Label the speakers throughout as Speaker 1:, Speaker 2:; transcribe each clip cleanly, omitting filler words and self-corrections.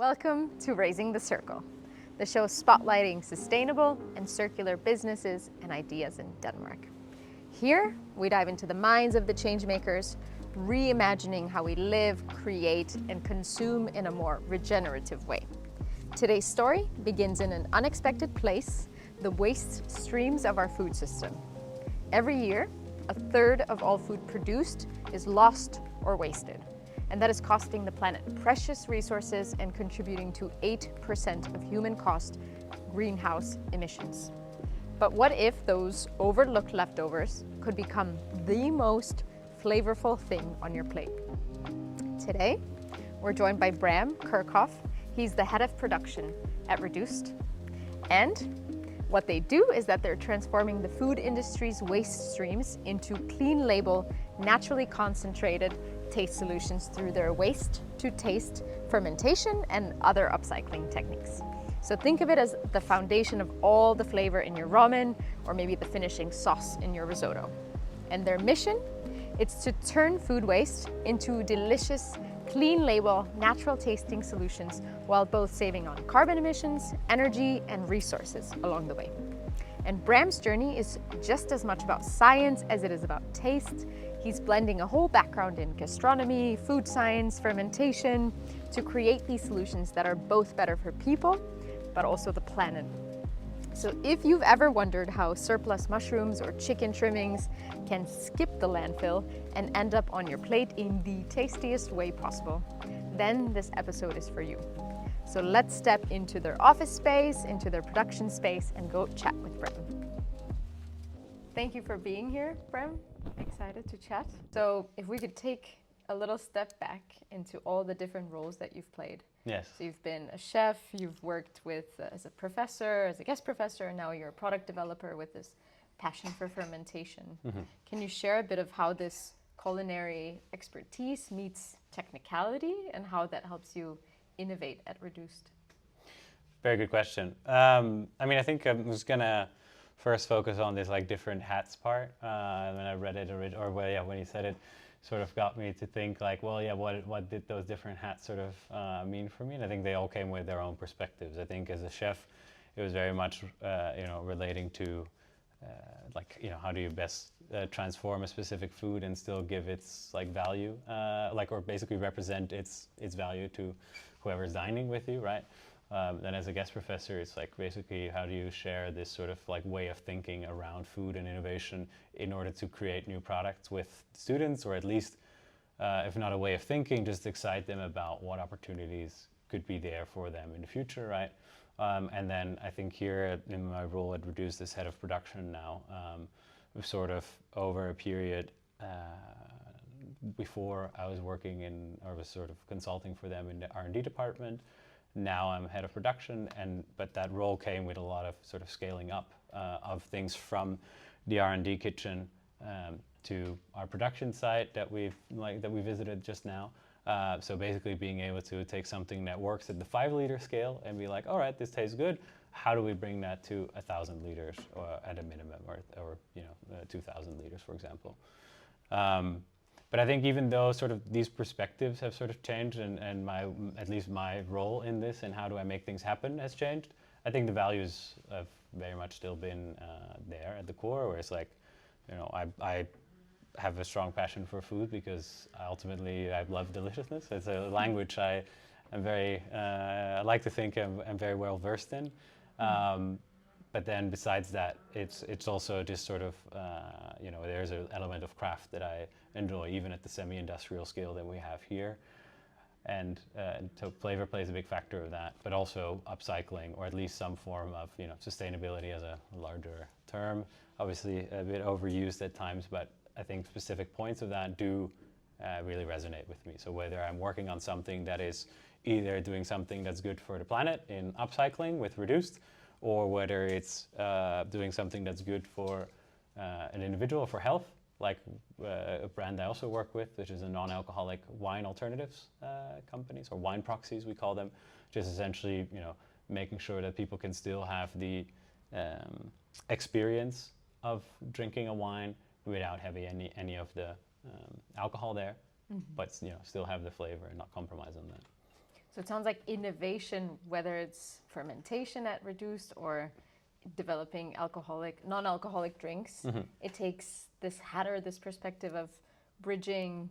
Speaker 1: Welcome to Raising the Circle, the show spotlighting sustainable and circular businesses and ideas in Denmark. Here, we dive into the minds of the changemakers, reimagining how we live, create, and consume in a more regenerative way. Today's story begins in an unexpected place, the waste streams of our food system. Every year, a third of all food produced is lost or wasted. And that is costing the planet precious resources and contributing to 8% of human cost greenhouse emissions. But what if those overlooked leftovers could become the most flavorful thing on your plate? Today, we're joined by Bram Kerkhof. He's the head of production at Reduced. And what they do is that they're transforming the food industry's waste streams into clean label, naturally concentrated taste solutions through their waste to taste fermentation and other upcycling techniques. So think of it as the foundation of all the flavor in your ramen, or maybe the finishing sauce in your risotto. And their mission? It's to turn food waste into delicious, clean label, natural tasting solutions while both saving on carbon emissions, energy, and resources along the way. And Bram's journey is just as much about science as it is about taste. He's blending a whole background in gastronomy, food science, fermentation to create these solutions that are both better for people, but also the planet. So if you've ever wondered how surplus mushrooms or chicken trimmings can skip the landfill and end up on your plate in the tastiest way possible, then this episode is for you. So let's step into their office space, into their production space, and go chat with Bram. Thank you for being here, Bram. Excited to chat. So if we could take a little step back into all the different roles that you've played.
Speaker 2: Yes.
Speaker 1: So you've been a chef, you've worked with as a professor, as a guest professor, and now you're a product developer with this passion for fermentation. Mm-hmm. Can you share a bit of how this culinary expertise meets technicality and how that helps you innovate at Reduced?
Speaker 2: Very good question. I think I'm just gonna first focus on this different hats part. When I read it, when you said it, sort of got me to think what did those different hats sort of mean for me? And I think they all came with their own perspectives. I think as a chef, it was very much relating to how do you best transform a specific food and still give its value, or basically represent its value to whoever's dining with you, right? Then as a guest professor, it's basically how do you share this sort of way of thinking around food and innovation in order to create new products with students, or at least, if not a way of thinking, just excite them about what opportunities could be there for them in the future, right? And then I think here in my role at Reduced as head of production now, we've sort of over a period before I was was sort of consulting for them in the R&D department. Now I'm head of production, but that role came with a lot of sort of scaling up of things from the R&D kitchen to our production site that we visited just now. So basically being able to take something that works at the 5 liter scale and be like, all right, this tastes good. How do we bring that to 1,000 liters or at a minimum, or 2,000 liters, for example? But I think even though sort of these perspectives have sort of changed and at least my role in this and how do I make things happen has changed, I think the values have very much still been there at the core, where it's I have a strong passion for food because ultimately I love deliciousness. It's a language I like to think I'm very well versed in. But then besides that, it's also just sort of, there's an element of craft that I enjoy, even at the semi-industrial scale that we have here. And so flavor plays a big factor of that, but also upcycling, or at least some form of, sustainability as a larger term. Obviously a bit overused at times, but I think specific points of that do really resonate with me. So whether I'm working on something that is either doing something that's good for the planet in upcycling with Reduced, or whether it's doing something that's good for an individual for health, like a brand I also work with, which is a non-alcoholic wine alternatives companies, or wine proxies we call them, just essentially making sure that people can still have the experience of drinking a wine without having any of the alcohol there, but still have the flavor and not compromise on that.
Speaker 1: So it sounds like innovation, whether it's fermentation at reduced or developing non-alcoholic drinks, it takes this hat or this perspective of bridging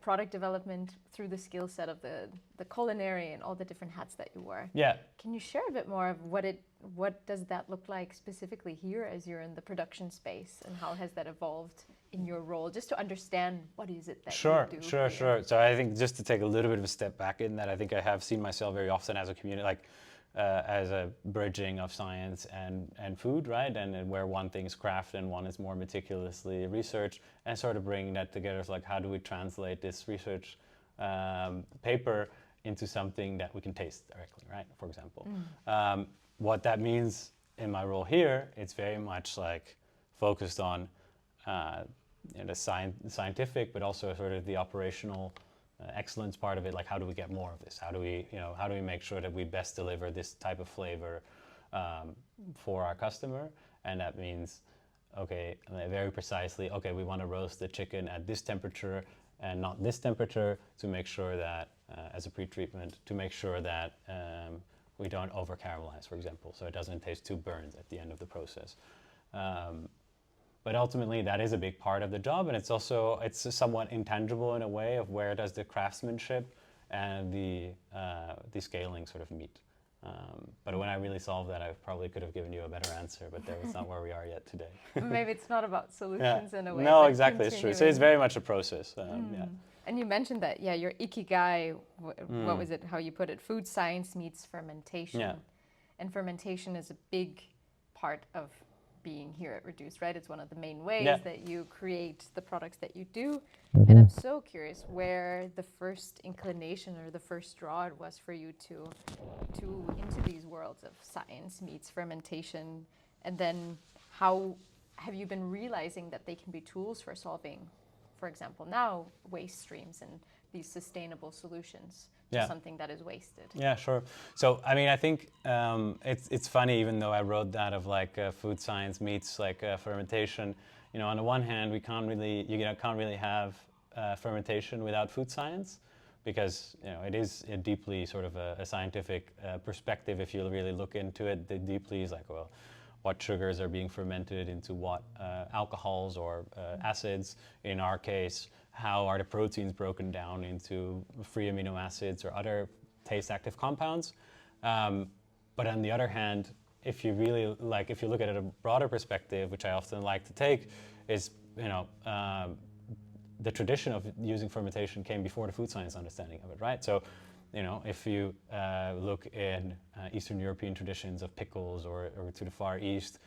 Speaker 1: product development through the skill set of the culinary and all the different hats that you wear.
Speaker 2: Yeah.
Speaker 1: Can you share a bit more of what does that look like specifically here as you're in the production space, and how has that evolved in your role, just to understand what is it that you do?
Speaker 2: Sure. So I think just to take a little bit of a step back in that, I think I have seen myself very often as a community, as a bridging of science and food, right? And where one thing is craft and one is more meticulously researched, and sort of bringing that together. It's like, how do we translate this research paper into something that we can taste directly, right? For example. What that means in my role here, it's very much like focused on the scientific, but also sort of the operational excellence part of it. Like, how do we get more of this? How do we make sure that we best deliver this type of flavor for our customer? And that means, very precisely, we want to roast the chicken at this temperature and not this temperature, to make sure that as a pre-treatment, to make sure that we don't over caramelize, for example, so it doesn't taste too burned at the end of the process. But ultimately, that is a big part of the job, and it's somewhat intangible in a way of where does the craftsmanship and the scaling sort of meet. But when I really solved that, I probably could have given you a better answer, but that's not where we are yet today.
Speaker 1: Maybe it's not about solutions in a way.
Speaker 2: No, exactly, it's true. So it's very much a process.
Speaker 1: And you mentioned that, your ikigai, what was it, how you put it? Food science meets fermentation.
Speaker 2: Yeah.
Speaker 1: And fermentation is a big part of being here at Reduce, right? It's one of the main ways that you create the products that you do. And I'm so curious where the first inclination or the first draw it was for you to into these worlds of science meets fermentation, and then how have you been realizing that they can be tools for solving, for example, now waste streams and these sustainable solutions to something that is wasted? Yeah,
Speaker 2: sure. So, I mean, I think it's funny, even though I wrote that of food science meets fermentation. On the one hand, you can't really have fermentation without food science, because it is a deeply sort of a scientific perspective. If you really look into it, the deeply is what sugars are being fermented into what alcohols or acids. In our case, how are the proteins broken down into free amino acids or other taste-active compounds? But on the other hand, if you look at it at a broader perspective, which I often like to take, is the tradition of using fermentation came before the food science understanding of it, right? So, if you look in Eastern European traditions of pickles, or to the Far East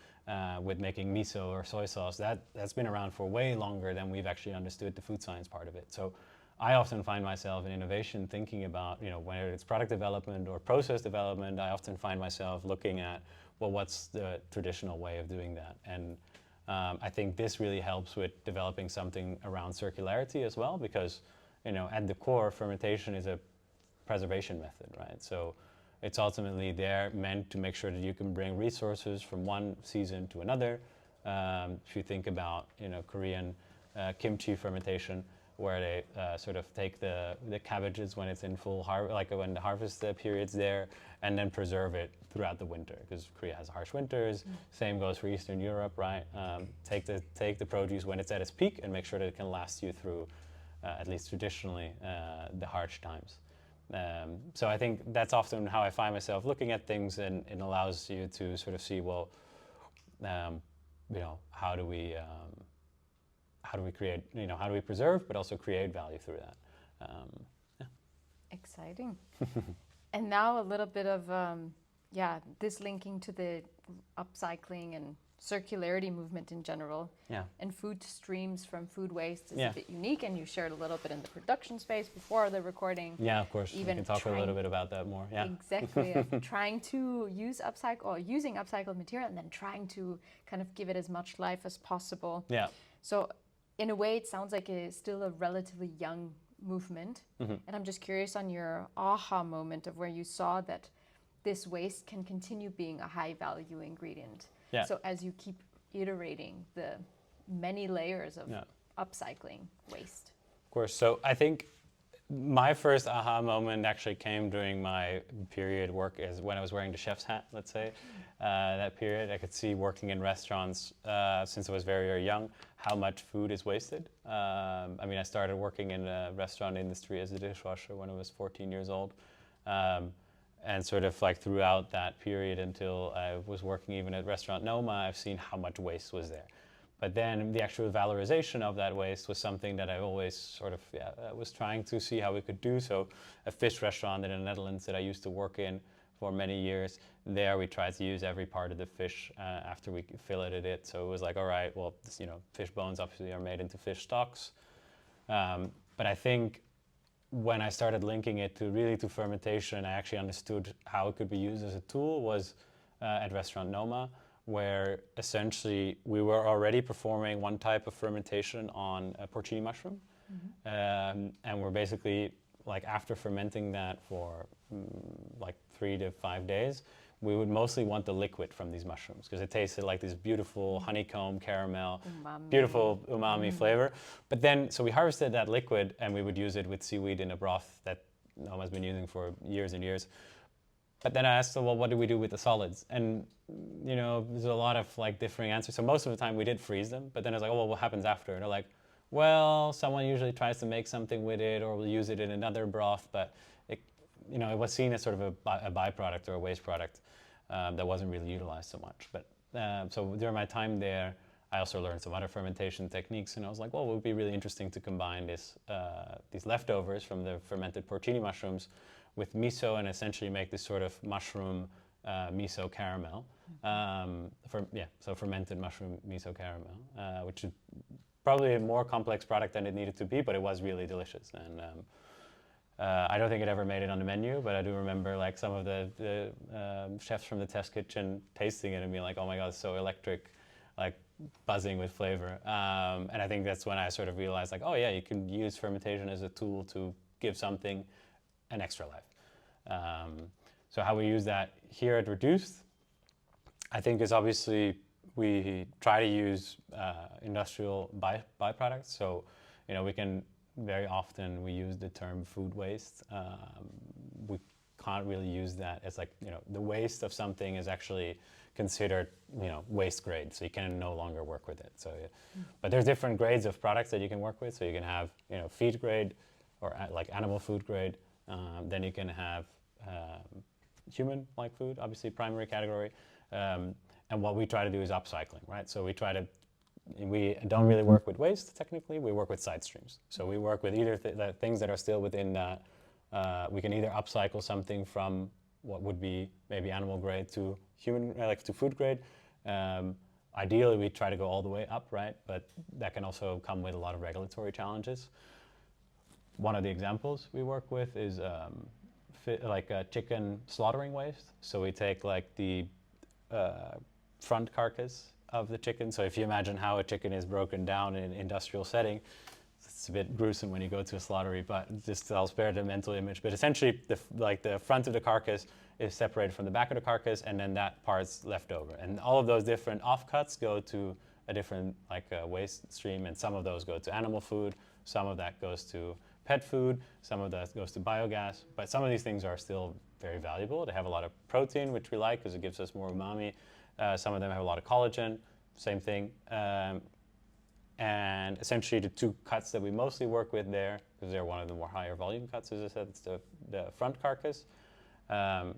Speaker 2: with making miso or soy sauce, that's been around for way longer than we've actually understood the food science part of it. So I often find myself in innovation thinking about, whether it's product development or process development, I often find myself looking at, what's the traditional way of doing that? And I think this really helps with developing something around circularity as well, because, at the core, fermentation is a preservation method, right? So it's ultimately there meant to make sure that you can bring resources from one season to another. If you think about, Korean kimchi fermentation, where they sort of take the cabbages when it's in full harvest, when the harvest period's there, and then preserve it throughout the winter, because Korea has harsh winters. Same goes for Eastern Europe, right? Take the produce when it's at its peak and make sure that it can last you through, at least traditionally, the harsh times. So I think that's often how I find myself looking at things, and it allows you to sort of see, how do we create, how do we preserve, but also create value through that.
Speaker 1: Exciting. And now a little bit of, this linking to the upcycling and circularity movement in general.
Speaker 2: Yeah.
Speaker 1: And food streams from food waste is a bit unique, and you shared a little bit in the production space before the recording.
Speaker 2: Yeah, of course. We can talk a little bit about that more. Yeah.
Speaker 1: Exactly. Trying to using upcycled material and then trying to kind of give it as much life as possible.
Speaker 2: Yeah.
Speaker 1: So in a way, it sounds like it's still a relatively young movement. And I'm just curious on your aha moment of where you saw that this waste can continue being a high value ingredient.
Speaker 2: Yeah.
Speaker 1: So as you keep iterating the many layers of upcycling waste.
Speaker 2: Of course. So I think my first aha moment actually came during my period work as when I was wearing the chef's hat, let's say. That period, I could see working in restaurants since I was very, very young, how much food is wasted. I mean, I started working in the restaurant industry as a dishwasher when I was 14 years old. And sort of like throughout that period until I was working even at Restaurant Noma, I've seen how much waste was there. But then the actual valorization of that waste was something that I always sort of was trying to see how we could do. So a fish restaurant in the Netherlands that I used to work in for many years, there we tried to use every part of the fish after we filleted it. So it was like, all right, well, this, fish bones obviously are made into fish stocks. But I think when I started linking it to fermentation, I actually understood how it could be used as a tool was at Restaurant Noma, where essentially we were already performing one type of fermentation on a porcini mushroom. And we're basically, like after fermenting that for like 3 to 5 days, we would mostly want the liquid from these mushrooms because it tasted like this beautiful honeycomb, caramel, beautiful umami flavor. But then, so we harvested that liquid and we would use it with seaweed in a broth that Noma's been using for years and years. But then I asked them, well, what do we do with the solids? And, there's a lot of like differing answers. So most of the time we did freeze them, but then I was like, oh, well, what happens after? And they're like, well, someone usually tries to make something with it or will use it in another broth, but it was seen as sort of a byproduct or a waste product that wasn't really utilized so much. But so during my time there, I also learned some other fermentation techniques, and I was like, well, it would be really interesting to combine these leftovers from the fermented porcini mushrooms with miso and essentially make this sort of mushroom miso caramel. So fermented mushroom miso caramel, which is probably a more complex product than it needed to be, but it was really delicious. And I don't think it ever made it on the menu, but I do remember like some of the chefs from the test kitchen tasting it and being like, oh my God, it's so electric, like buzzing with flavor. And I think that's when I sort of realized like, oh yeah, you can use fermentation as a tool to give something an extra life. So how we use that here at Reduced, I think is obviously we try to use industrial byproducts. So, we can very often we use the term food waste. We can't really use that as like, the waste of something is actually considered, waste grade. So you can no longer work with it. So, but there's different grades of products that you can work with. So you can have, feed grade or like animal food grade. Then you can have human-like food, obviously primary category. And what we try to do is upcycling, right? So we don't really work with waste, technically. We work with side streams. So we work with either the things that are still within that. We can either upcycle something from what would be maybe animal grade to human, like to food grade. Ideally, we try to go all the way up, right? But that can also come with a lot of regulatory challenges. One of the examples we work with is chicken slaughtering waste. So we take like the front carcass of the chicken. So if you imagine how a chicken is broken down in an industrial setting, it's a bit gruesome when you go to a slaughtery, but just I'll spare the mental image. But essentially, the front of the carcass is separated from the back of the carcass, and then that part's left over. And all of those different offcuts go to a different waste stream, and some of those go to animal food, some of that goes to pet food, some of that goes to biogas. But some of these things are still very valuable. They have a lot of protein, which we like because it gives us more umami. Some of them have a lot of collagen, same thing. And essentially the two cuts that we mostly work with there, because they're one of the more higher volume cuts, as I said, it's the front carcass. It's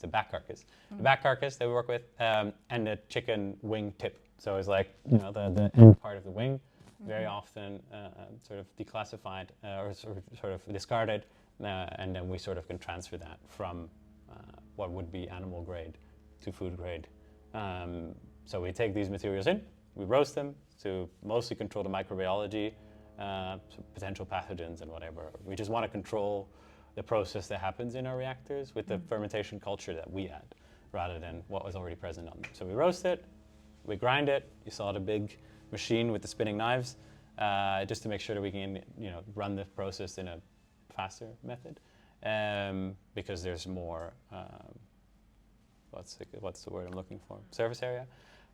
Speaker 2: the back carcass. The back carcass that we work with, and the chicken wing tip. So it's like, the end part of the wing, very often sort of declassified or sort of discarded, and then we sort of can transfer that from what would be animal grade to food grade. So we take these materials in, we roast them to mostly control the microbiology, potential pathogens and whatever. We just want to control the process that happens in our reactors with the fermentation culture that we add, rather than what was already present on them. So we roast it, we grind it. You saw the big machine with the spinning knives, just to make sure that we can, run the process in a faster method, because there's more. What's the word I'm looking for? Surface area.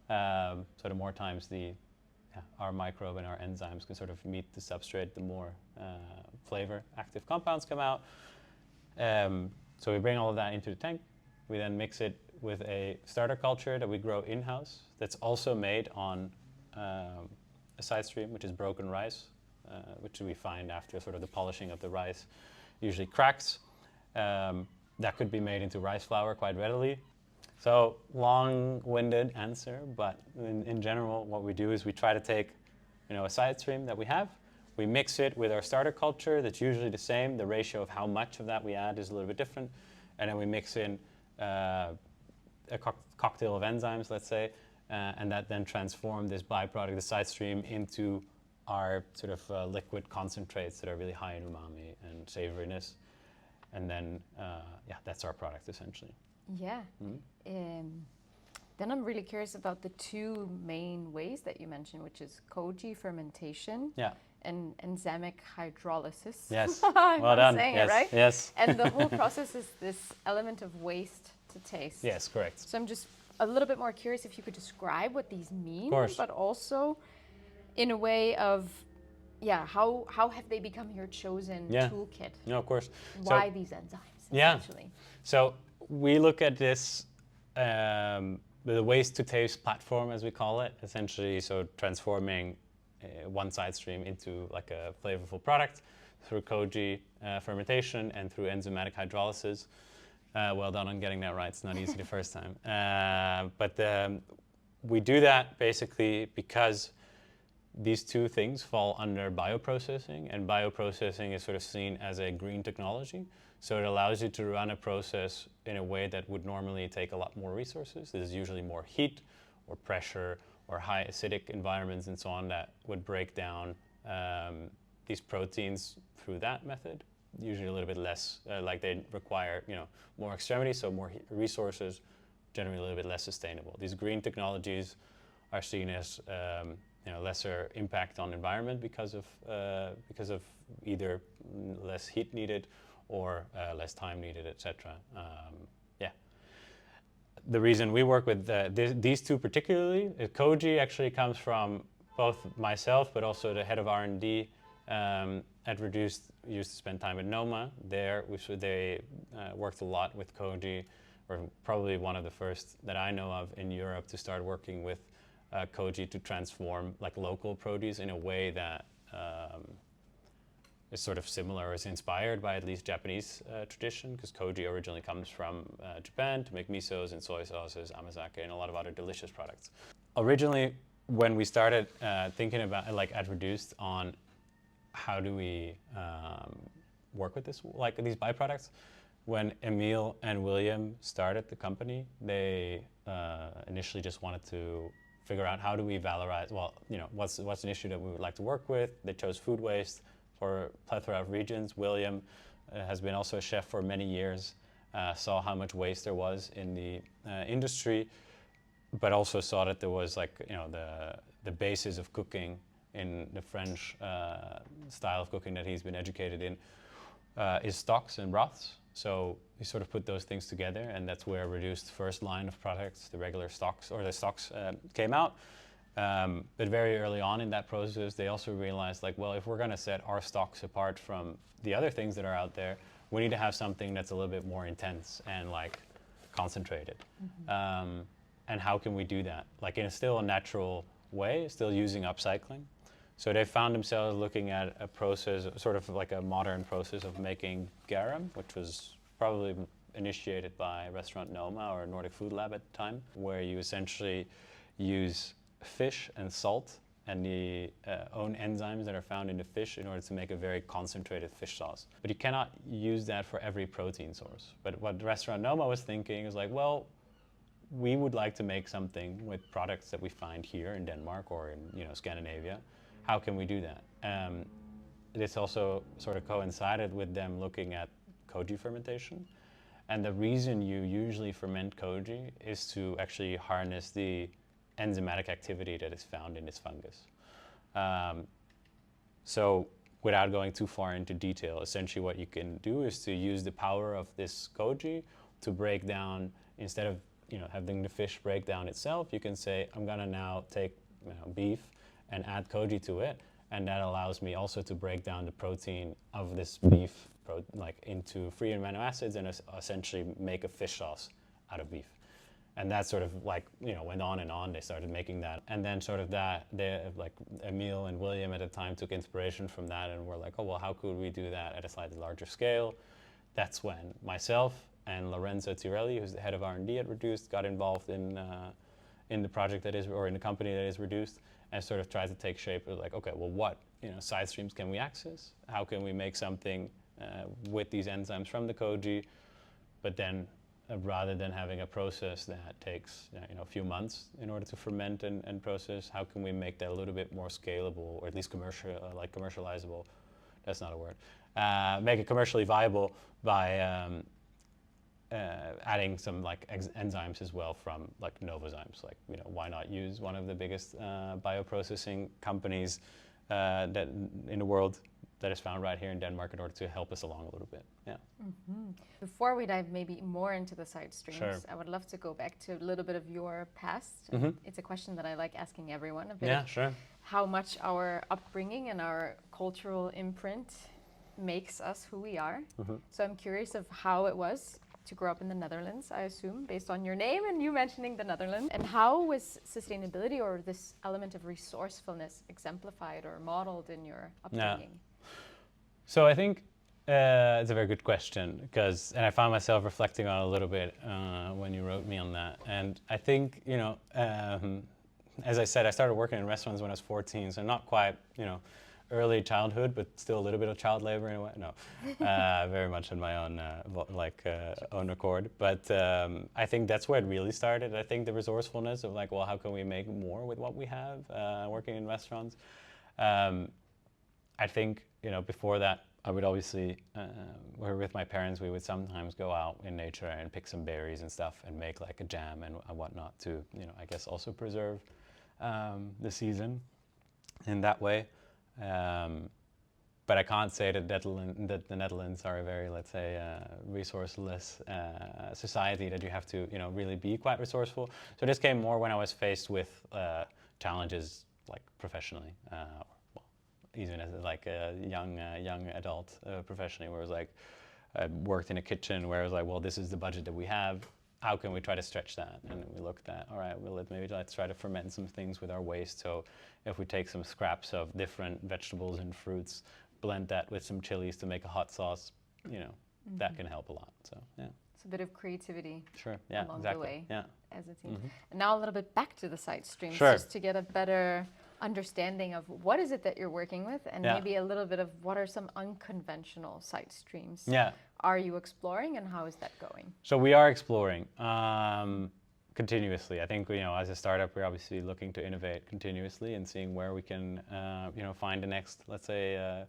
Speaker 2: So the more times the our microbe and our enzymes can sort of meet the substrate, the more flavor active compounds come out. So we bring all of that into the tank. We then mix it with a starter culture that we grow in-house that's also made on a side stream, which is broken rice, which we find after sort of the polishing of the rice usually cracks. That could be made into rice flour quite readily. So long-winded answer, but in general, what we do is we try to take, a side stream that we have, we mix it with our starter culture that's usually the same. The ratio of how much of that we add is a little bit different, and then we mix in a cocktail of enzymes, let's say, and that then transform this byproduct, the side stream, into our sort of liquid concentrates that are really high in umami and savoriness, and then that's our product essentially.
Speaker 1: Yeah. Then I'm really curious about the two main ways that you mentioned, which is koji fermentation and enzymatic hydrolysis.
Speaker 2: Yes.
Speaker 1: I'm
Speaker 2: well done.
Speaker 1: saying
Speaker 2: Yes.
Speaker 1: it right.
Speaker 2: Yes.
Speaker 1: And the whole process is this element of waste to taste.
Speaker 2: Yes, correct.
Speaker 1: So I'm just a little bit more curious if you could describe what these mean, but also in a way of, how have they become your chosen toolkit?
Speaker 2: No, of course.
Speaker 1: Why these enzymes, essentially?
Speaker 2: So we look at this, the waste to taste platform, as we call it, essentially, so transforming one side stream into like a flavorful product through koji fermentation and through enzymatic hydrolysis. Well done on getting that right. It's not easy the first time. But we do that basically because these two things fall under bioprocessing, and bioprocessing is sort of seen as a green technology. So it allows you to run a process in a way that would normally take a lot more resources. There's usually more heat or pressure or high acidic environments and so on that would break down these proteins through that method. Usually a little bit less, like they require more extremities, so more resources, generally a little bit less sustainable. These green technologies are seen as lesser impact on environment because of either less heat needed or less time needed, etc. The reason we work with these two particularly, koji actually comes from both myself but also the head of R&D at Reduced used to spend time at Noma. There, they worked a lot with koji, or probably one of the first that I know of in Europe to start working with koji to transform like local produce in a way that is sort of similar or is inspired by at least Japanese tradition, because koji originally comes from Japan to make misos and soy sauces, amazake, and a lot of other delicious products. Originally, when we started thinking about at Reduced on how do we work with this, like these byproducts, when Emil and William started the company, they initially just wanted to figure out how do we valorize, what's an issue that we would like to work with. They chose food waste for a plethora of regions. William has been also a chef for many years, saw how much waste there was in the industry, but also saw that there was the basis of cooking in the French style of cooking that he's been educated in is stocks and broths. So we sort of put those things together, and that's where Reduced first line of products, the regular stocks, or the stocks came out. But very early on in that process, they also realized if we're gonna set our stocks apart from the other things that are out there, we need to have something that's a little bit more intense and concentrated. Mm-hmm. And how can we do that? In still a natural way, still using upcycling. So they found themselves looking at a process, sort of like a modern process of making garum, which was probably initiated by Restaurant Noma or Nordic Food Lab at the time, where you essentially use fish and salt and the own enzymes that are found in the fish in order to make a very concentrated fish sauce. But you cannot use that for every protein source. But what Restaurant Noma was thinking is we would like to make something with products that we find here in Denmark or in Scandinavia. How can we do that? This also sort of coincided with them looking at koji fermentation. And the reason you usually ferment koji is to actually harness the enzymatic activity that is found in this fungus. So without going too far into detail, essentially what you can do is to use the power of this koji to break down, instead of having the fish break down itself, you can say, I'm gonna now take beef and add koji to it. And that allows me also to break down the protein of this beef into free amino acids and essentially make a fish sauce out of beef. And that sort of went on and on. They started making that. And then sort of Emil and William at the time took inspiration from that and were like, oh, well, how could we do that at a slightly larger scale? That's when myself and Lorenzo Tirelli, who's the head of R&D at Reduced, got involved in the project or in the company that is Reduced, and sort of tried to take shape of okay, well, what side streams can we access? How can we make something with these enzymes from the koji, but then rather than having a process that takes a few months in order to ferment and process, how can we make that a little bit more scalable, or at least commercializable? That's not a word. Make it commercially viable by adding some enzymes as well from Novozymes. Why not use one of the biggest bioprocessing companies that in the world that is found right here in Denmark in order to help us along a little bit. Yeah.
Speaker 1: Mm-hmm. Before we dive maybe more into the side streams,
Speaker 2: sure.
Speaker 1: I would love to go back to a little bit of your past.
Speaker 2: Mm-hmm.
Speaker 1: It's a question that I like asking everyone a bit.
Speaker 2: Yeah, sure.
Speaker 1: How much our upbringing and our cultural imprint makes us who we are.
Speaker 2: Mm-hmm.
Speaker 1: So I'm curious of how it was to grow up in the Netherlands, I assume, based on your name and you mentioning the Netherlands. And how was sustainability or this element of resourcefulness exemplified or modeled in your upbringing?
Speaker 2: Yeah. So I think it's a very good question, and I found myself reflecting on it a little bit when you wrote me on that. And I think, as I said, I started working in restaurants when I was 14, so not quite, early childhood, but still a little bit of child labor in a way. No, very much on my own, own accord. But I think that's where it really started. I think the resourcefulness of well, how can we make more with what we have working in restaurants? I think, before that, I would obviously, with my parents, we would sometimes go out in nature and pick some berries and stuff and make a jam and whatnot to, I guess also preserve the season in that way. But I can't say that the Netherlands are a very, let's say, resourceless society that you have to, really be quite resourceful. So this came more when I was faced with challenges, professionally, even as a young adult professionally, where it was I worked in a kitchen where it was well, this is the budget that we have. How can we try to stretch that? And we looked at, all right, well, let's try to ferment some things with our waste. So if we take some scraps of different vegetables and fruits, blend that with some chilies to make a hot sauce, mm-hmm. that can help a lot. So yeah.
Speaker 1: It's a bit of creativity.
Speaker 2: Sure. Yeah.
Speaker 1: Along
Speaker 2: Exactly.
Speaker 1: the way.
Speaker 2: Yeah.
Speaker 1: As a team.
Speaker 2: Mm-hmm.
Speaker 1: And now a little bit back to the side streams,
Speaker 2: sure.
Speaker 1: just to get a better understanding of what is it that you're working with, and maybe a little bit of what are some unconventional side streams are you exploring, and how is that going? So
Speaker 2: we are exploring continuously. I think as a startup, we're obviously looking to innovate continuously and seeing where we can find the next, let's say,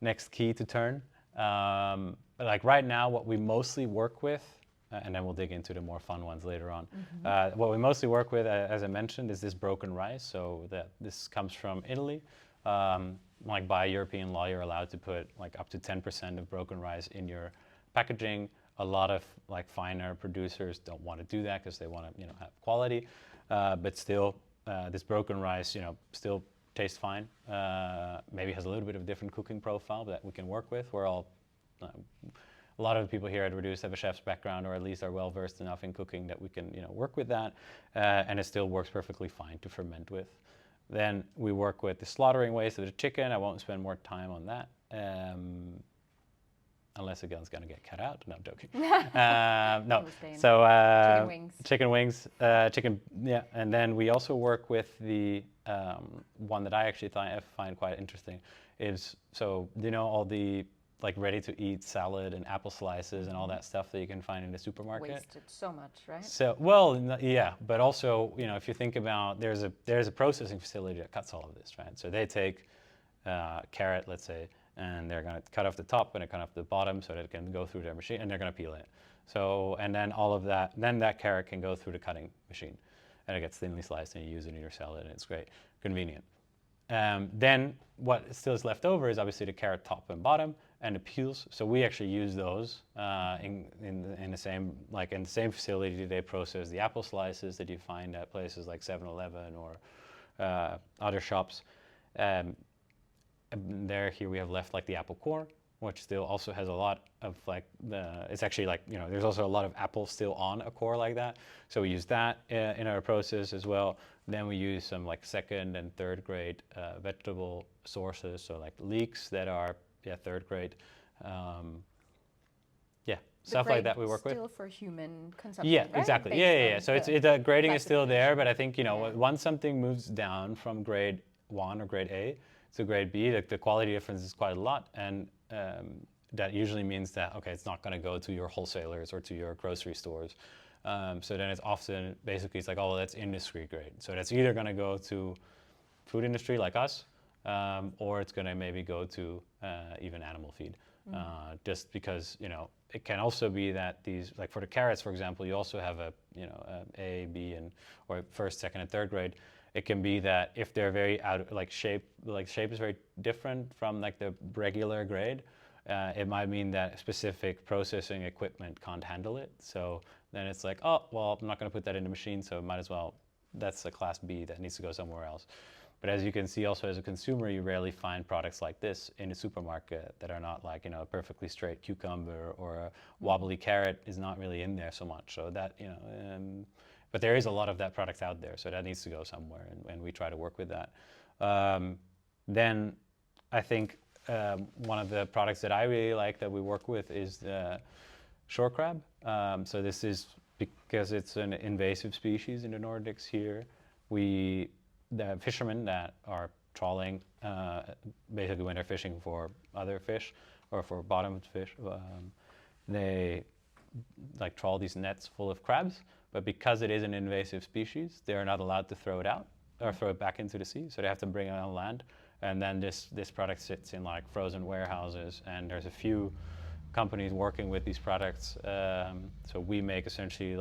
Speaker 2: next key to turn. But right now, what we mostly work with, and then we'll dig into the more fun ones later on. Mm-hmm. What we mostly work with, as I mentioned, is this broken rice. So this comes from Italy. By European law, you're allowed to put up to 10% of broken rice in your packaging. A lot of finer producers don't want to do that because they want to have quality. But still, this broken rice still tastes fine. Maybe has a little bit of a different cooking profile that we can work with. We're all a lot of the people here at Reduced have a chef's background, or at least are well versed enough in cooking that we can work with that, and it still works perfectly fine to ferment with. Then we work with the slaughtering waste of the chicken. I won't spend more time on that, unless the gun's gonna get cut out. No, I'm joking. No. So chicken wings, yeah. And then we also work with the one that I actually find quite interesting is all the ready-to-eat salad and apple slices and all that stuff that you can find in the supermarket.
Speaker 1: Wasted so much, right?
Speaker 2: So, yeah, but also, if you think about, there's a processing facility that cuts all of this, right? So they take carrot, let's say, and they're going to cut off the top and cut off the bottom so that it can go through their machine, and they're going to peel it. So, and then all of that, then that carrot can go through the cutting machine, and it gets thinly sliced, and you use it in your salad, and it's great, convenient. Then what still is left over is obviously the carrot top and bottom and the peels. So we actually use those in the same facility. They process the apple slices that you find at places like 7-Eleven or other shops. And here we have left like the apple core, which still also has a lot of like it's actually like, there's also a lot of apple still on a core like that. So we use that in our process as well. Then we use some like second and third grade vegetable sources. So like leeks that are third grade. Stuff like that we work with.
Speaker 1: Still for human consumption.
Speaker 2: Yeah,
Speaker 1: right?
Speaker 2: exactly. Yeah. So the grading is still there, but I think once something moves down from grade 1 or grade A to grade B, the quality difference is quite a lot, and that usually means that it's not going to go to your wholesalers or to your grocery stores. So then it's often basically it's like, oh, well, that's industry grade. So that's either going to go to food industry like us, or it's going to maybe go to even animal feed. Just because it can also be that these, like for the carrots, for example, you also have A, B, or first, second, and third grade. It can be that if they're very shape is very different from like the regular grade, it might mean that specific processing equipment can't handle it. So then it's like, oh, well, I'm not going to put that in the machine, so might as well. That's a class B that needs to go somewhere else. But as you can see also as a consumer, you rarely find products like this in a supermarket that are not like, a perfectly straight cucumber or a wobbly carrot is not really in there so much. So that, but there is a lot of that product out there. So that needs to go somewhere, and we try to work with that. Then I think one of the products that I really like that we work with is the shore crab. So this is because it's an invasive species in the Nordics here. The fishermen that are trawling, basically when they're fishing for other fish or for bottomed fish, they like trawl these nets full of crabs, but because it is an invasive species, they're not allowed to throw it out or throw it back into the sea, so they have to bring it on land. And then this product sits in like frozen warehouses, and there's a few companies working with these products. So we make essentially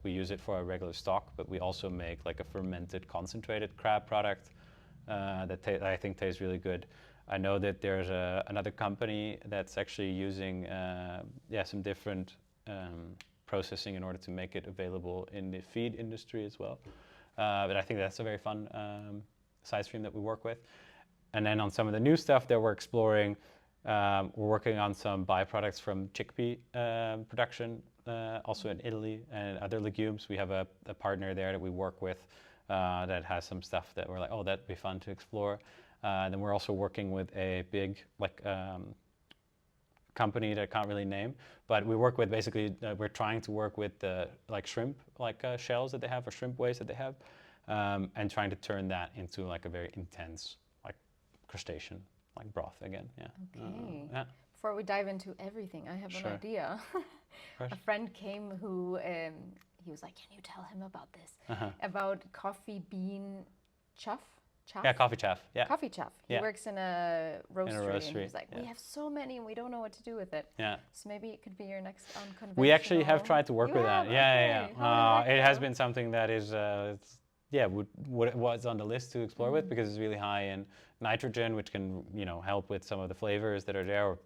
Speaker 2: we use it for our regular stock, but we also make like a fermented concentrated crab product that I think tastes really good. I know that there's another company that's actually using some different processing in order to make it available in the feed industry as well. But I think that's a very fun side stream that we work with. And then on some of the new stuff that we're exploring, we're working on some byproducts from chickpea production, also in Italy, and other legumes. We have a partner there that we work with that has some stuff that we're like, oh, that'd be fun to explore. Then we're also working with a big company that I can't really name, but we work with basically, we're trying to work with the shrimp shells that they have, or shrimp waste that they have, and trying to turn that into like a very intense crustacean. Like broth again, yeah.
Speaker 1: Okay. Before we dive into everything, I have an idea. A friend came who, he was like, can you tell him about this? About coffee bean chaff?
Speaker 2: Yeah, coffee chaff, yeah.
Speaker 1: Coffee chaff. He works in a roastery, and he was like, we have so many and we don't know what to do with it. Yeah. So maybe it could be your next unconventional.
Speaker 2: We actually have tried to work with that. Yeah. It has been something that is, was on the list to explore with, because it's really high in nitrogen, which can help with some of the flavors that are there.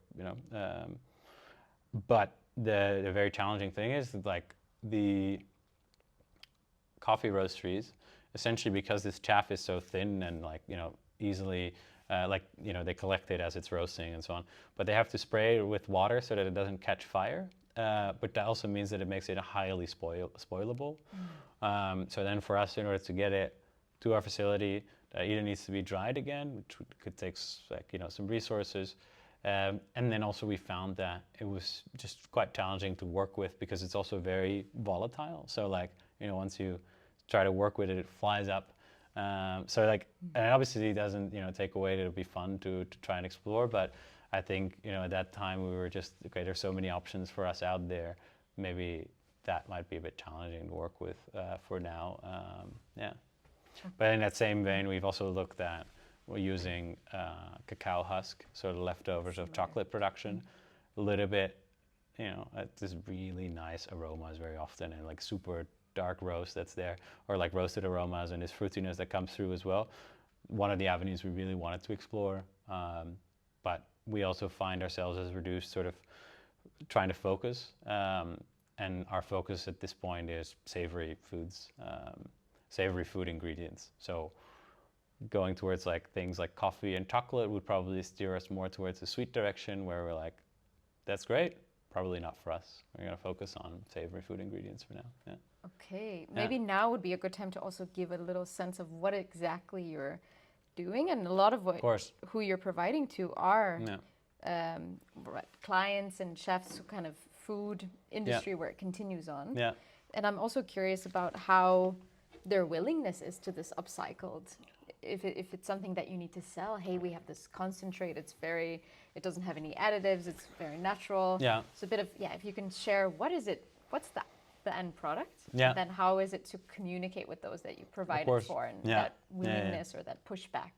Speaker 2: But the very challenging thing is that, like, the coffee roasteries, essentially because this chaff is so thin and easily they collect it as it's roasting and so on, but they have to spray it with water so that it doesn't catch fire. But that also means that it makes it highly spoilable. So then for us, in order to get it to our facility, it either needs to be dried again, which could take some resources. And then also we found that it was just quite challenging to work with, because it's also very volatile. So once you try to work with it, it flies up. And obviously it doesn't take away that it'll be fun to try and explore, but I think at that time we were just, okay, there's so many options for us out there, maybe that might be a bit challenging to work with for now. But in that same vein, we've also looked at, we're using cacao husk, so the leftovers of chocolate production, a little bit, this really nice aromas very often, and super dark roast that's there, or roasted aromas and this fruitiness that comes through as well. One of the avenues we really wanted to explore, but we also find ourselves as reduced, sort of trying to focus, and our focus at this point is savory foods, savory food ingredients. So going towards like things like coffee and chocolate would probably steer us more towards the sweet direction, where we're like, that's great, probably not for us. We're going to focus on savory food ingredients for now. Yeah.
Speaker 1: Okay, maybe now would be a good time to also give a little sense of what exactly you're doing, and a lot of what who you're providing to are clients and chefs, who kind of food industry where it continues on.
Speaker 2: Yeah.
Speaker 1: And I'm also curious about how their willingness is to this upcycled. If it's something that you need to sell, hey, we have this concentrate, it doesn't have any additives, it's very natural.
Speaker 2: Yeah.
Speaker 1: So a bit of, if you can share, what's the end product?
Speaker 2: Yeah.
Speaker 1: And then how is it to communicate with those that you provide it for, and that willingness or that pushback?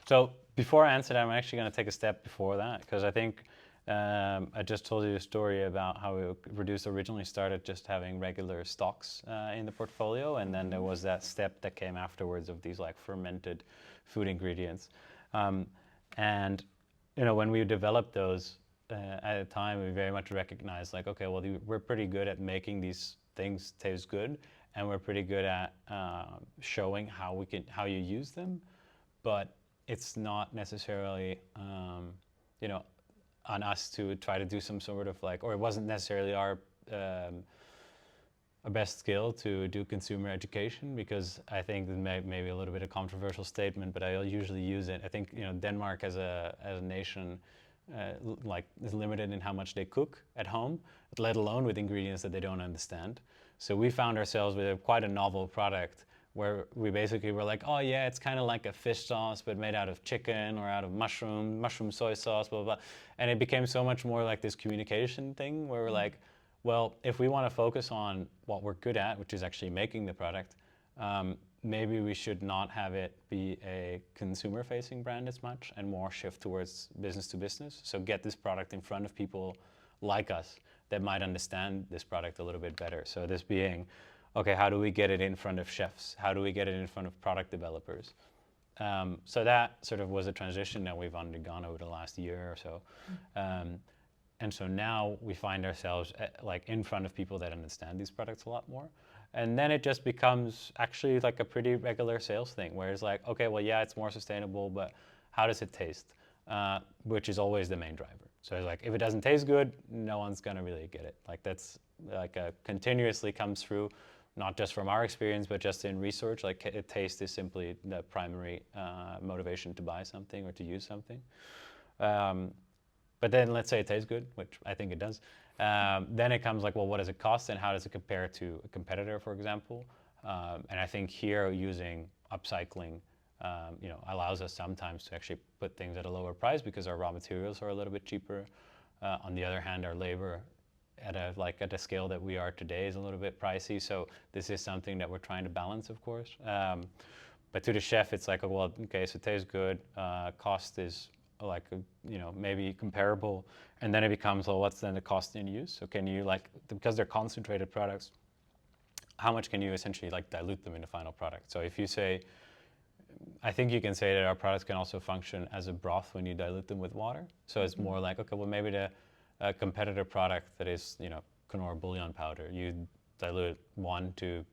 Speaker 2: So before I answer that, I'm actually going to take a step before that, because I think I just told you a story about how Reduce originally started just having regular stocks in the portfolio, and then there was that step that came afterwards of these like fermented food ingredients. And when we developed those at the time, we very much recognized like, okay, well, we're pretty good at making these things taste good, and we're pretty good at showing how you use them, but it's not necessarily on us to try to do some sort of like, or it wasn't necessarily our best skill to do consumer education, because I think this may be a little bit of a controversial statement, but I usually use it. I think Denmark as a nation is limited in how much they cook at home, let alone with ingredients that they don't understand. So we found ourselves with quite a novel product, where we basically were like, oh yeah, it's kind of like a fish sauce, but made out of chicken or out of mushroom soy sauce, blah, blah, blah. And it became so much more like this communication thing, where we're like, well, if we want to focus on what we're good at, which is actually making the product, maybe we should not have it be a consumer-facing brand as much, and more shift towards business to business. So get this product in front of people like us that might understand this product a little bit better. So this being, okay, how do we get it in front of chefs? How do we get it in front of product developers? So that sort of was a transition that we've undergone over the last year or so. And so now we find ourselves like in front of people that understand these products a lot more. And then it just becomes actually like a pretty regular sales thing, where it's like, okay, well, yeah, it's more sustainable, but how does it taste? Which is always the main driver. So it's like, if it doesn't taste good, no one's gonna really get it. Like that's like continuously comes through, not just from our experience, but just in research. Like taste is simply the primary motivation to buy something or to use something. But then let's say it tastes good, which I think it does. Then it comes like, well, what does it cost, and how does it compare to a competitor, for example? And I think here using upcycling, allows us sometimes to actually put things at a lower price because our raw materials are a little bit cheaper. On the other hand, our labor at a scale that we are today is a little bit pricey. So this is something that we're trying to balance, of course. But to the chef, it's like, well, okay, so it tastes good. Cost is like, maybe comparable. And then it becomes, well, what's then the cost in use? So can you because they're concentrated products, how much can you essentially dilute them in the final product? So if you say, I think you can say that our products can also function as a broth when you dilute them with water. So it's more like, okay, well, maybe the competitor product that is, Knorr bouillon powder, you dilute 1 to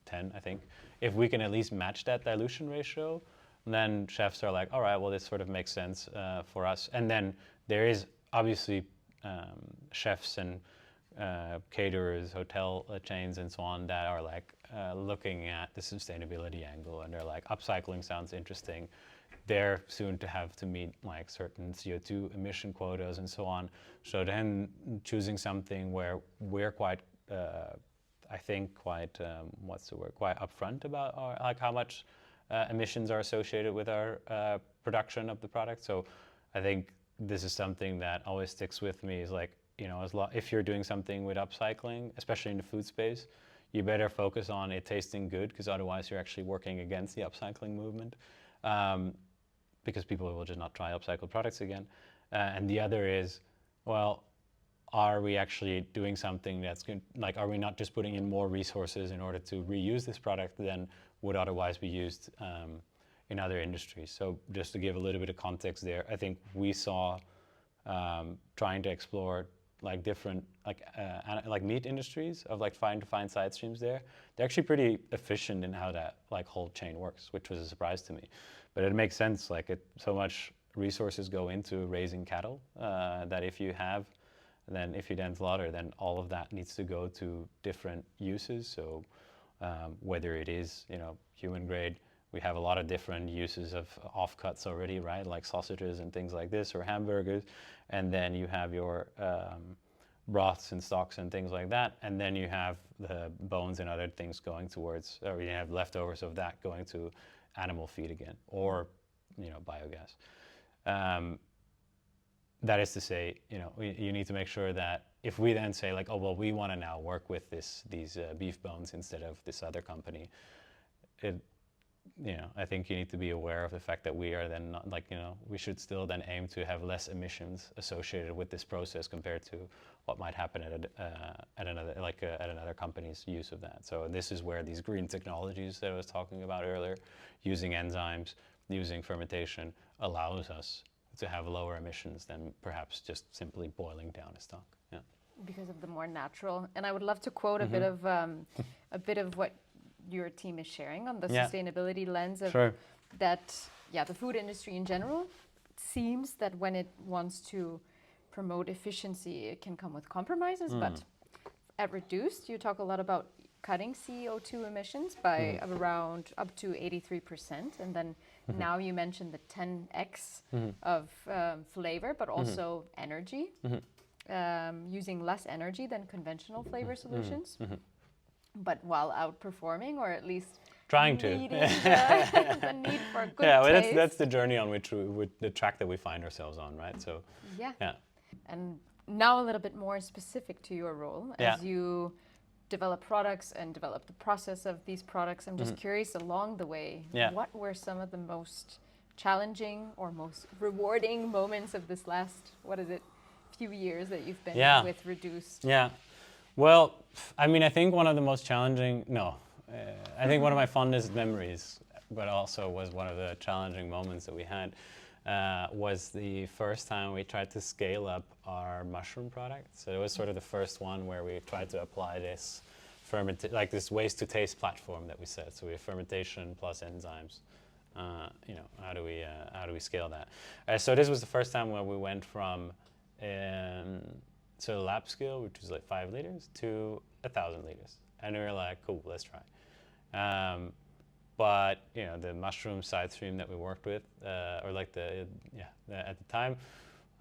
Speaker 2: 10, I think. If we can at least match that dilution ratio, then chefs are like, all right, well, this sort of makes sense for us. And then there is obviously chefs and caterers, hotel chains and so on that are looking at the sustainability angle, and they're like, upcycling sounds interesting. They're soon to have to meet certain CO2 emission quotas and so on. So then choosing something where we're quite, I think quite upfront about how much emissions are associated with our production of the product. So I think this is something that always sticks with me, is if you're doing something with upcycling, especially in the food space, you better focus on it tasting good, because otherwise you're actually working against the upcycling movement, because people will just not try upcycled products again. And the other is, well, are we actually doing something that's good? Are we not just putting in more resources in order to reuse this product than would otherwise be used in other industries? So just to give a little bit of context there, I think we saw trying to explore like different like meat industries of like trying to find side streams there. They're actually pretty efficient in how that like whole chain works, which was a surprise to me. But it makes sense. Like so much resources go into raising cattle that if you then slaughter, then all of that needs to go to different uses. So whether it is human grade, we have a lot of different uses of offcuts already, right? Like sausages and things like this, or hamburgers. And then you have your broths and stocks and things like that. And then you have the bones and other things going towards, or you have leftovers of that going to animal feed again, or biogas. That is to say, you need to make sure that if we then say like, oh well, we want to now work with these beef bones instead of this other company, I think you need to be aware of the fact that we are then not we should still then aim to have less emissions associated with this process compared to what might happen at another company's use of that. So this is where these green technologies that I was talking about earlier, using enzymes, using fermentation, allows us to have lower emissions than perhaps just simply boiling down a stock. Yeah.
Speaker 1: Because of the more natural. And I would love to quote a bit of what your team is sharing on the sustainability lens of that. Yeah, the food industry in general, it seems that when it wants to promote efficiency, it can come with compromises. But at Reduced, you talk a lot about cutting CO2 emissions by around up to 83%. And then now you mentioned the 10x of flavor, but also energy, using less energy than conventional flavor solutions, but while outperforming, or at least
Speaker 2: trying to
Speaker 1: meeting the need for a good taste.
Speaker 2: That's the journey on which the track that we find ourselves on, right? So yeah.
Speaker 1: And now a little bit more specific to your role as you develop products and develop the process of these products. I'm just curious, along the way, what were some of the most challenging or most rewarding moments of this last, few years that you've been with Reduced?
Speaker 2: Yeah. Well, I mean, I think one of the most challenging, I think one of my fondest memories, but also was one of the challenging moments that we had, was the first time we tried to scale up our mushroom product. So it was sort of the first one where we tried to apply this this waste to taste platform that we said. So we have fermentation plus enzymes. How do we scale that? So this was the first time where we went from lab scale, which was like 5 liters, to 1,000 liters, and we were like, cool, let's try. But the mushroom side stream that we worked with, at the time,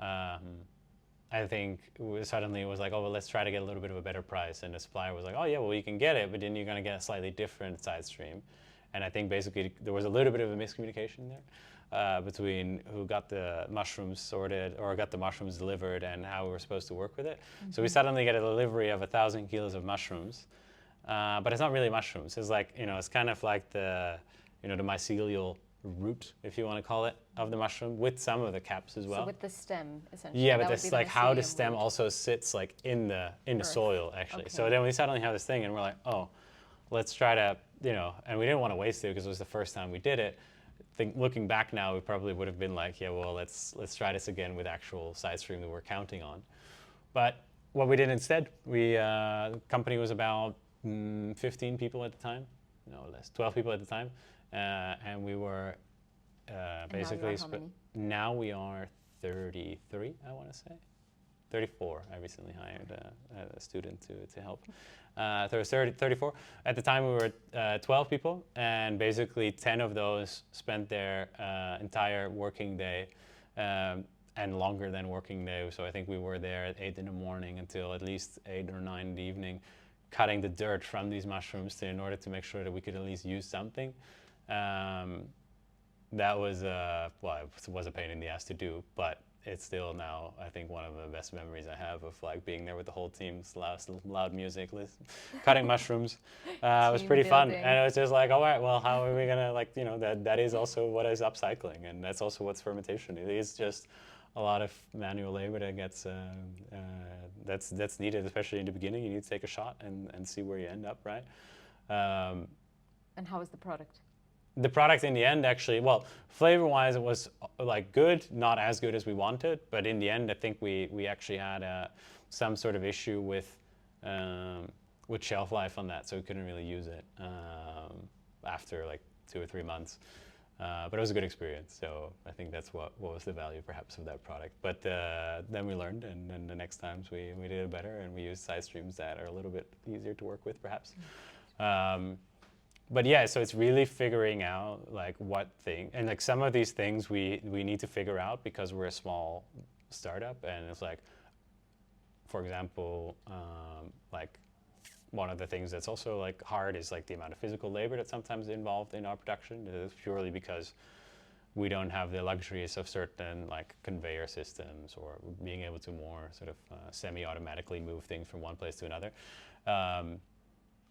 Speaker 2: I think suddenly it was like, oh well, let's try to get a little bit of a better price, and the supplier was like, oh yeah, well you can get it, but then you're going to get a slightly different side stream. And I think basically there was a little bit of a miscommunication there between who got the mushrooms sorted or got the mushrooms delivered and how we were supposed to work with it. So we suddenly get a delivery of 1,000 kilos of mushrooms. But it's not really mushrooms. It's like, it's kind of like the mycelial root, if you want to call it, of the mushroom, with some of the caps as well.
Speaker 1: So with the stem, essentially.
Speaker 2: Yeah, but that's like how the stem root also sits like in the soil, actually. Okay. So then we suddenly have this thing, and we're like, oh, let's try to, and we didn't want to waste it because it was the first time we did it. Looking back now, we probably would have been like, yeah, well, let's try this again with actual side stream that we're counting on. But what we did instead, the company was about 15 people at the time, no less, 12 people at the time, and we were basically. Now we are 33, I want to say, 34. I recently hired a student to help. So it was 34. At the time, we were 12 people, and basically 10 of those spent their entire working day and longer than working day. So I think we were there at 8 in the morning until at least 8 or 9 in the evening, cutting the dirt from these mushrooms in order to make sure that we could at least use something. That was it was a pain in the ass to do, but it's still now, I think, one of the best memories I have of like being there with the whole team, loud music, cutting mushrooms. It was pretty fun, and it was just like, all right, well, how are we gonna that is also what is upcycling, and that's also what's fermentation. It is just a lot of manual labor that gets that's needed, especially in the beginning. You need to take a shot and see where you end up, right?
Speaker 1: And how is the product?
Speaker 2: the product in the end actually, well, flavor-wise, it was like good, not as good as we wanted, but in the end, I think we actually had some sort of issue with shelf life on that, so we couldn't really use it after like 2 or 3 months. But it was a good experience, so I think that's what was the value perhaps of that product. But then we learned, and then the next times we did it better, and we used side streams that are a little bit easier to work with perhaps. But yeah, so it's really figuring out like what thing, and like some of these things we need to figure out because we're a small startup, and it's like, for example, like one of the things that's also like hard is like the amount of physical labor that's sometimes involved in our production. It is purely because we don't have the luxuries of certain like conveyor systems or being able to more sort of semi-automatically move things from one place to another.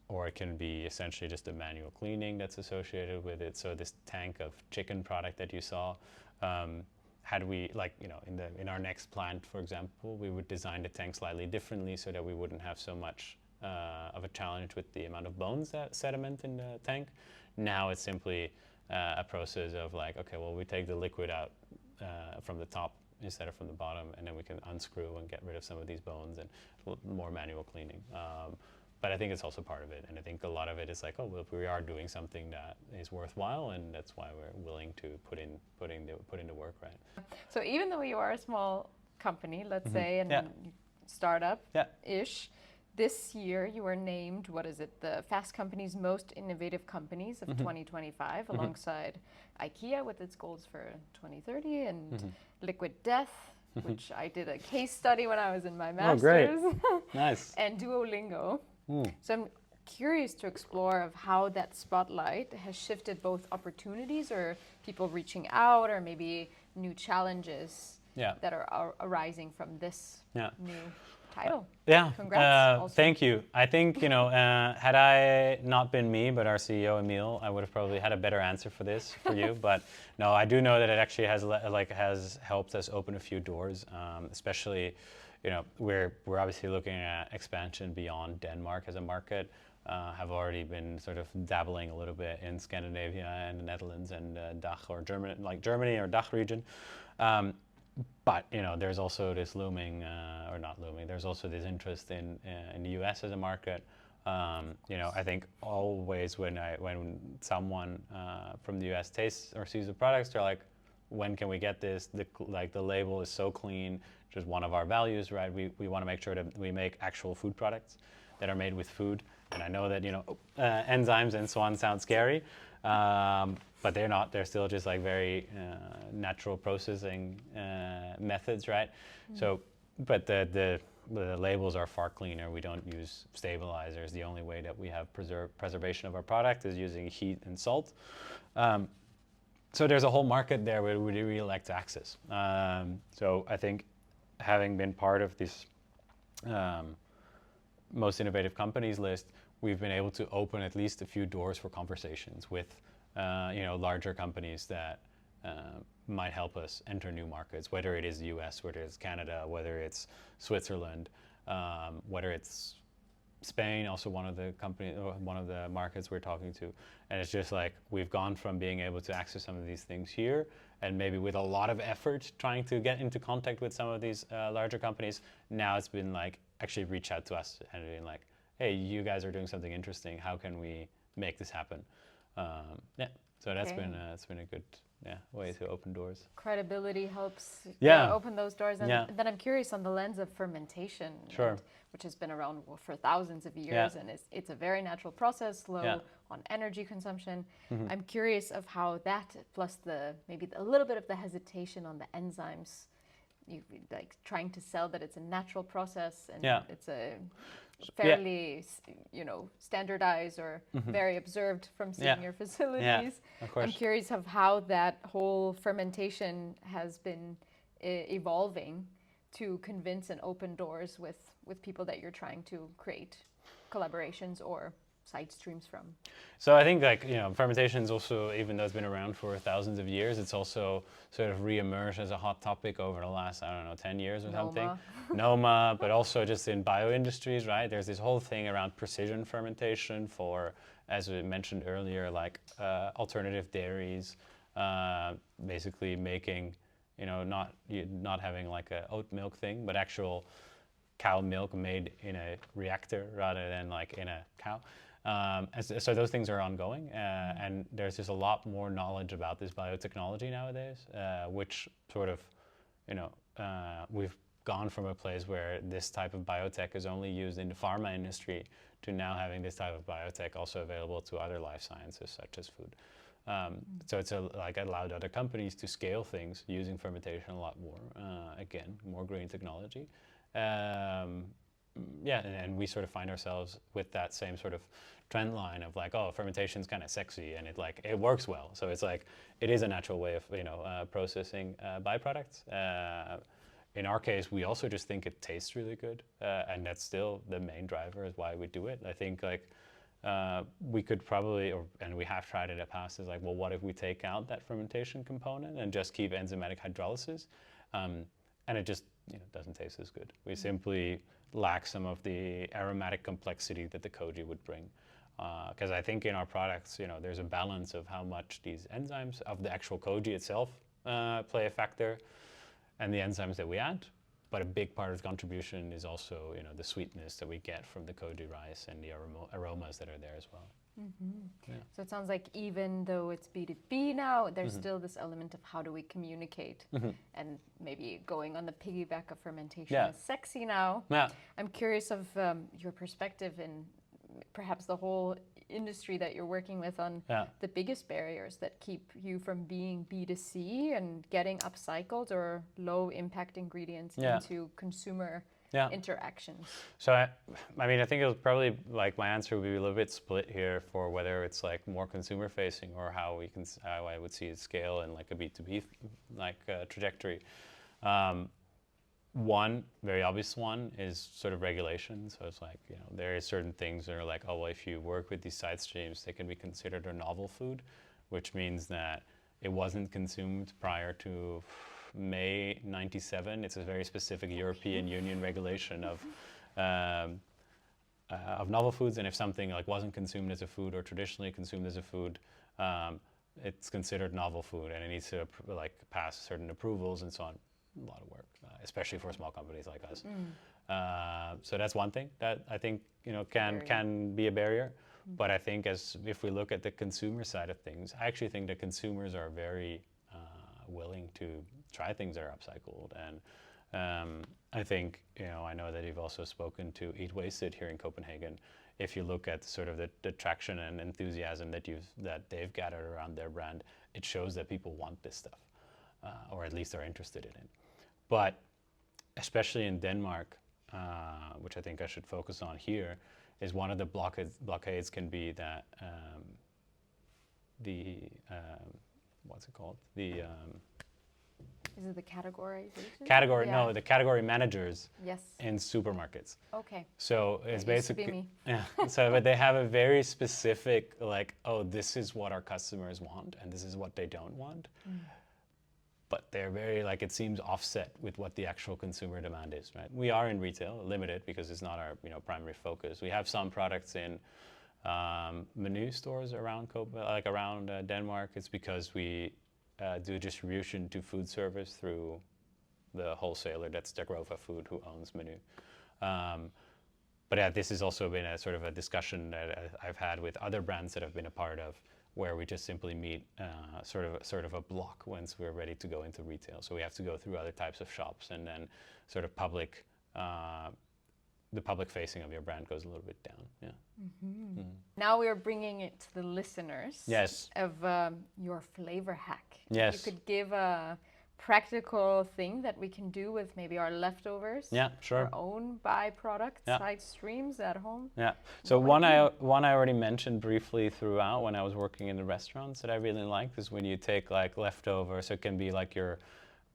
Speaker 2: Or it can be essentially just a manual cleaning that's associated with it. So this tank of chicken product that you saw, had we, like, you know, in our next plant, for example, we would design the tank slightly differently so that we wouldn't have so much of a challenge with the amount of bones that sediment in the tank. Now it's simply a process of like, okay, well, we take the liquid out from the top instead of from the bottom, and then we can unscrew and get rid of some of these bones and more manual cleaning. But I think it's also part of it, and I think a lot of it is like, oh, well, we are doing something that is worthwhile, and that's why we're willing to put in the work, right?
Speaker 1: So even though you are a small company, let's say, and startup-ish, this year you were named, what is it, the Fast Company's Most Innovative Companies of 2025, alongside IKEA with its goals for 2030, and Liquid Death, which I did a case study when I was in my master's.
Speaker 2: Oh, great. Nice.
Speaker 1: And Duolingo. So I'm curious to explore of how that spotlight has shifted both opportunities or people reaching out, or maybe new challenges that are arising from this new title.
Speaker 2: Congrats. Thank you. I think, you know, had I not been me, but our CEO Emil, I would have probably had a better answer for this for you. But no, I do know that it actually has helped us open a few doors, especially. You know, we're obviously looking at expansion beyond Denmark as a market. Have already been sort of dabbling a little bit in Scandinavia and the Netherlands and DACH or Germany, like Germany or DACH region. But you know, there's also this looming, or not looming. There's also this interest in the US as a market. You know, I think always when someone from the US tastes or sees the products, they're like, when can we get this? The label is so clean. Which is one of our values, right? We want to make sure that we make actual food products that are made with food. And I know that, you know, enzymes and so on sound scary, but they're not. They're still just like very natural processing methods, right? So, but the labels are far cleaner. We don't use stabilizers. The only way that we have preservation of our product is using heat and salt. So there's a whole market there where we really like to access. So I think having been part of this most innovative companies list, we've been able to open at least a few doors for conversations with you know, larger companies that might help us enter new markets, whether it is the US, whether it's Canada, whether it's Switzerland, whether it's Spain, also one of the markets we're talking to. And it's just like, we've gone from being able to access some of these things here, and maybe with a lot of effort trying to get into contact with some of these larger companies. Now it's been like, actually reach out to us and being like, hey, you guys are doing something interesting. How can we make this happen? So that's been it's been a good way to open doors.
Speaker 1: Credibility helps open those doors. And then I'm curious on the lens of fermentation, which has been around for thousands of years, and it's a very natural process, low on energy consumption. I'm curious of how that, plus maybe a little bit of the hesitation on the enzymes, you like trying to sell that it's a natural process and it's a fairly, you know, standardized or very observed from seeing your facilities.
Speaker 2: Of course.
Speaker 1: I'm curious of how that whole fermentation has been evolving to convince and open doors with people that you're trying to create collaborations or side streams from?
Speaker 2: So I think like, fermentation is also, even though it's been around for thousands of years, it's also sort of re-emerged as a hot topic over the last, 10 years or something. Noma, but also just in bioindustries, right? There's this whole thing around precision fermentation for, as we mentioned earlier, like alternative dairies, basically making, not having like a oat milk thing, but actual cow milk made in a reactor rather than like in a cow. So those things are ongoing, and there's just a lot more knowledge about this biotechnology nowadays, which sort of, we've gone from a place where this type of biotech is only used in the pharma industry to now having this type of biotech also available to other life sciences such as food. So it's allowed other companies to scale things using fermentation a lot more. Again, more green technology. And we sort of find ourselves with that same sort of trend line of like, oh, fermentation's kind of sexy and it works well. So it's like, it is a natural way of processing byproducts. In our case, we also just think it tastes really good, and that's still the main driver is why we do it. I think like we could probably, and we have tried it in the past, is like, well, what if we take out that fermentation component and just keep enzymatic hydrolysis? And it just doesn't taste as good. We simply lack some of the aromatic complexity that the koji would bring. Because I think in our products, there's a balance of how much these enzymes of the actual koji itself play a factor, and the enzymes that we add. But a big part of the contribution is also, the sweetness that we get from the koji rice and the aromas that are there as well.
Speaker 1: Yeah. So it sounds like even though it's B2B now, there's still this element of how do we communicate, and maybe going on the piggyback of fermentation is sexy now.
Speaker 2: Yeah.
Speaker 1: I'm curious of your perspective in perhaps the whole industry that you're working with on the biggest barriers that keep you from being B2C and getting upcycled or low impact ingredients into consumer interactions. So
Speaker 2: I think it'll probably, like, my answer would be a little bit split here for whether it's like more consumer facing or how I would see it scale in like a B2B trajectory. One very obvious one is sort of regulation. So it's like, there are certain things that are like, oh, well, if you work with these side streams, they can be considered a novel food, which means that it wasn't consumed prior to May 97. It's a very specific European Union regulation of novel foods, and if something like wasn't consumed as a food or traditionally consumed as a food, it's considered novel food, and it needs to pass certain approvals and so on. A lot of work, especially for small companies like us. So that's one thing that I think can be a barrier. But I think if we look at the consumer side of things, I actually think that consumers are very willing to try things that are upcycled. And I think, I know that you've also spoken to Eat Wasted here in Copenhagen. If you look at sort of the traction and enthusiasm that they've gathered around their brand, it shows that people want this stuff, or at least are interested in it. But especially in Denmark, which I think I should focus on here, is one of the blockades can be that what's it called?
Speaker 1: Is it the categorization?
Speaker 2: No, the category managers in supermarkets.
Speaker 1: Okay.
Speaker 2: So it's basically, but they have a very specific, like, oh, this is what our customers want and this is what they don't want. But they're very, it seems offset with what the actual consumer demand is, right? We are in retail, limited because it's not our, primary focus. We have some products in menu stores around Denmark. It's because we do distribution to food service through the wholesaler, that's Dagrova Food, who owns Menu. But this has also been a sort of a discussion that I've had with other brands that I've been a part of, where we just simply meet sort of a block once we're ready to go into retail. So we have to go through other types of shops, and then sort of the public facing of your brand goes a little bit down.
Speaker 1: Now we are bringing it to the listeners of your flavor hack.
Speaker 2: Yes.
Speaker 1: You could give a practical thing that we can do with maybe our leftovers, our own byproducts, side streams at home.
Speaker 2: So one I already mentioned briefly throughout when I was working in the restaurants that I really liked is when you take leftovers. So it can be like your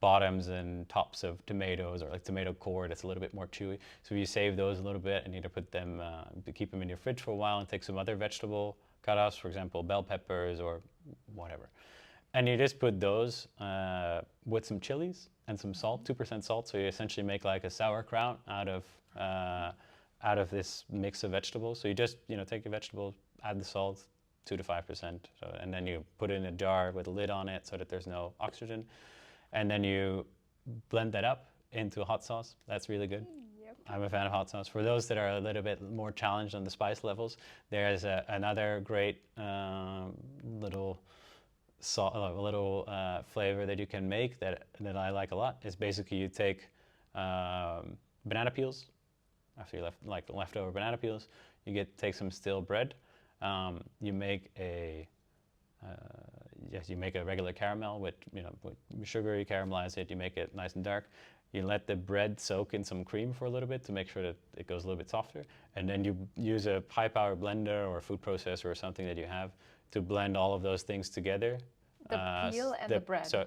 Speaker 2: bottoms and tops of tomatoes, or like tomato core that's a little bit more chewy. So you save those a little bit and either put them, keep them in your fridge for a while and take some other vegetable cut-offs, for example, bell peppers or whatever. And you just put those with some chilies and some salt, 2% salt. So you essentially make like a sauerkraut out of this mix of vegetables. So you just, take your vegetables, add the salt, 2 to 5%. And then you put it in a jar with a lid on it so that there's no oxygen. And then you blend that up into a hot sauce. That's really good.
Speaker 1: Yep.
Speaker 2: I'm a fan of hot sauce. For those that are a little bit more challenged on the spice levels, there's another great little flavor that you can make that I like a lot. Is basically you take banana peels. After you leftover banana peels, you take some stale bread. You make you make a regular caramel with sugar. You caramelize it. You make it nice and dark. You let the bread soak in some cream for a little bit to make sure that it goes a little bit softer. And then you use a high-power blender or a food processor or something that you have to blend all of those things together.
Speaker 1: The peel and the bread.
Speaker 2: So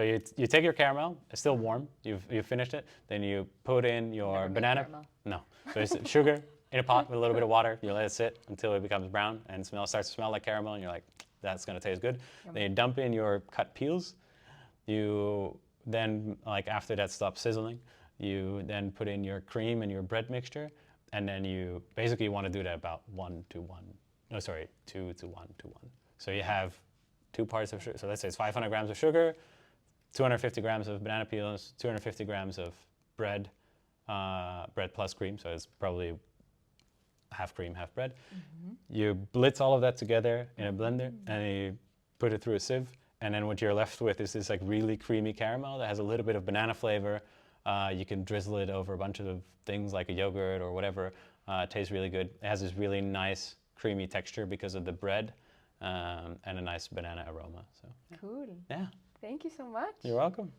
Speaker 2: you take your caramel. It's still warm. You've finished it. Then you put in your banana. No. So it's sugar in a pot with a little bit of water. You let it sit until it becomes brown and starts to smell like caramel. And you're like, that's going to taste good. Then you dump in your cut peels. You then, after that stops sizzling, you then put in your cream and your bread mixture. And then you basically want to do that about 2 to 1 to 1. So you have 2 parts of sugar. So let's say it's 500 grams of sugar, 250 grams of banana peels, 250 grams of bread, bread plus cream. So it's probably half cream, half bread. Mm-hmm. You blitz all of that together in a blender and you put it through a sieve. And then what you're left with is this really creamy caramel that has a little bit of banana flavor. You can drizzle it over a bunch of things like a yogurt or whatever. It tastes really good. It has this really nice creamy texture because of the bread and a nice banana aroma. So
Speaker 1: cool.
Speaker 2: Yeah.
Speaker 1: Thank you so much.
Speaker 2: You're welcome.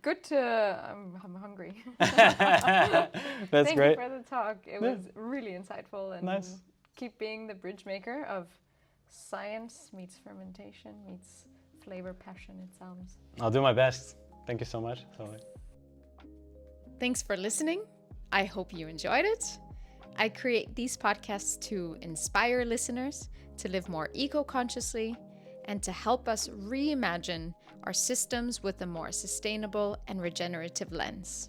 Speaker 1: Good to. I'm hungry.
Speaker 2: That's
Speaker 1: Thank
Speaker 2: great.
Speaker 1: you for the talk. It was really insightful and
Speaker 2: nice.
Speaker 1: Keep being the bridge maker of science meets fermentation meets flavor passion. It sounds.
Speaker 2: I'll do my best. Thank you so much.
Speaker 1: Thanks for listening. I hope you enjoyed it. I create these podcasts to inspire listeners to live more eco-consciously and to help us reimagine our systems with a more sustainable and regenerative lens.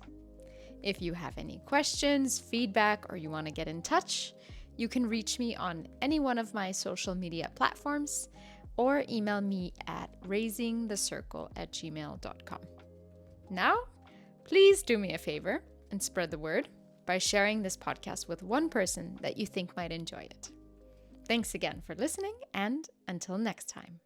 Speaker 1: If you have any questions, feedback, or you want to get in touch, you can reach me on any one of my social media platforms or email me at raisingthecircle@gmail.com. Now, please do me a favor and spread the word by sharing this podcast with one person that you think might enjoy it. Thanks again for listening, and until next time.